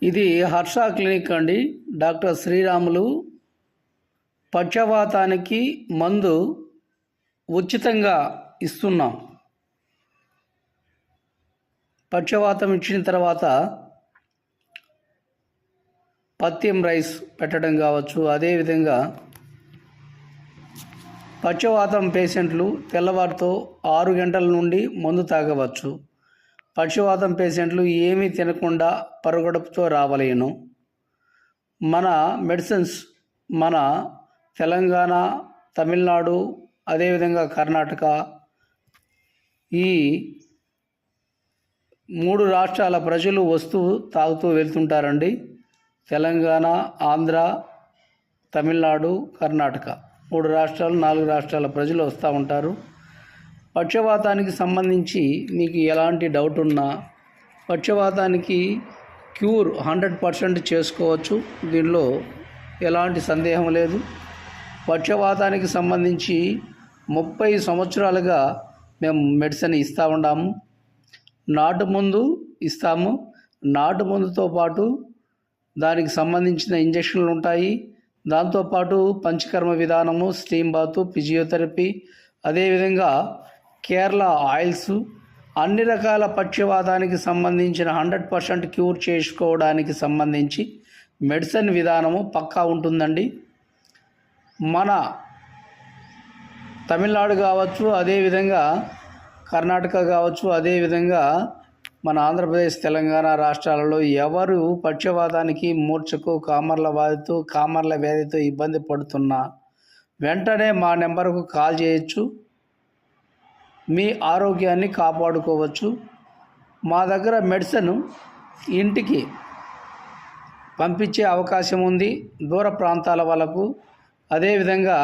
ఇది హర్ష క్లినిక్ అండి. డాక్టర్ శ్రీరాములు. పక్షవాతానికి మందు ఉచితంగా ఇస్తున్నాం. పక్షవాతం ఇచ్చిన తర్వాత పథ్యం రైస్ పెట్టడం కావచ్చు. అదేవిధంగా పక్షవాతం పేషెంట్లు తెల్లవారితో 6 గంటల నుండి మందు తాగవచ్చు. పక్షవాతం పేషెంట్లు ఏమీ తినకుండా పరుగడుపుతో రావలేను. మన మెడిసిన్స్ మన తెలంగాణ, తమిళనాడు, అదేవిధంగా కర్ణాటక, ఈ 3 రాష్ట్రాల ప్రజలు వస్తూ తాగుతూ వెళ్తుంటారండి. తెలంగాణ, ఆంధ్ర, తమిళనాడు, కర్ణాటక 3 రాష్ట్రాలు, 4 రాష్ట్రాల ప్రజలు వస్తూ ఉంటారు. పక్షవాతానికి సంబంధించి మీకు ఎలాంటి డౌట్ ఉన్నా పక్షవాతానికి క్యూర్ 100% చేసుకోవచ్చు. దీనిలో ఎలాంటి సందేహం లేదు. పక్షవాతానికి సంబంధించి 30 సంవత్సరాలుగా మేము మెడిసిన్ ఇస్తూ ఉన్నాము. నాటు మందు ఇస్తాము. నాటు మందుతో పాటు దానికి సంబంధించిన ఇంజక్షన్లు ఉంటాయి. దాంతోపాటు పంచకర్మ విధానము, స్టీమ్ బాత్, ఫిజియోథెరపీ, అదేవిధంగా కేరళ ఆయిల్స్, అన్ని రకాల పక్షవాతానికి సంబంధించిన 100% క్యూర్ చేసుకోవడానికి సంబంధించి మెడిసిన్ విధానము పక్కా ఉంటుందండి. మన తమిళనాడు కావచ్చు, అదేవిధంగా కర్ణాటక కావచ్చు, అదేవిధంగా మన ఆంధ్రప్రదేశ్, తెలంగాణ రాష్ట్రాలలో ఎవరు పక్షవాతానికి, మూర్ఛకు, కామర్ల వ్యాధితో ఇబ్బంది పడుతున్నా వెంటనే మా నెంబర్కు కాల్ చేయొచ్చు. మీ ఆరోగ్యాన్ని కాపాడుకోవచ్చు. మా దగ్గర మెడిసిన్ ఇంటికి పంపించే అవకాశం ఉంది దూర ప్రాంతాల వాళ్ళకు. అదేవిధంగా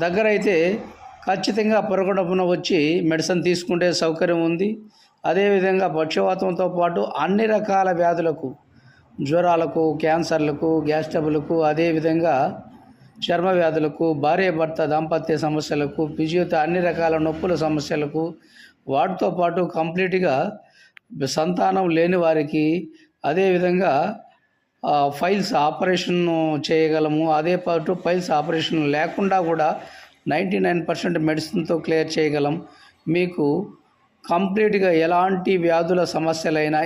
దగ్గరైతే ఖచ్చితంగా పొరగడపున వచ్చి మెడిసిన్ తీసుకుంటే సౌకర్యం ఉంది. అదేవిధంగా పక్షవాతంతో పాటు అన్ని రకాల వ్యాధులకు, జ్వరాలకు, క్యాన్సర్లకు, గ్యాస్ ట్రబులకు, అదేవిధంగా చర్మ వ్యాధులకు, భార్యాభర్త దాంపత్య సమస్యలకు, అన్ని రకాల నొప్పుల సమస్యలకు, వాటితో పాటు కంప్లీట్గా సంతానం లేని వారికి, అదేవిధంగా ఫైల్స్ ఆపరేషన్ చేయగలము. అదే పాటు ఫైల్స్ ఆపరేషన్ లేకుండా కూడా 99% మెడిసిన్తో క్లియర్ చేయగలం. మీకు కంప్లీట్గా ఎలాంటి వ్యాధుల సమస్యలైనా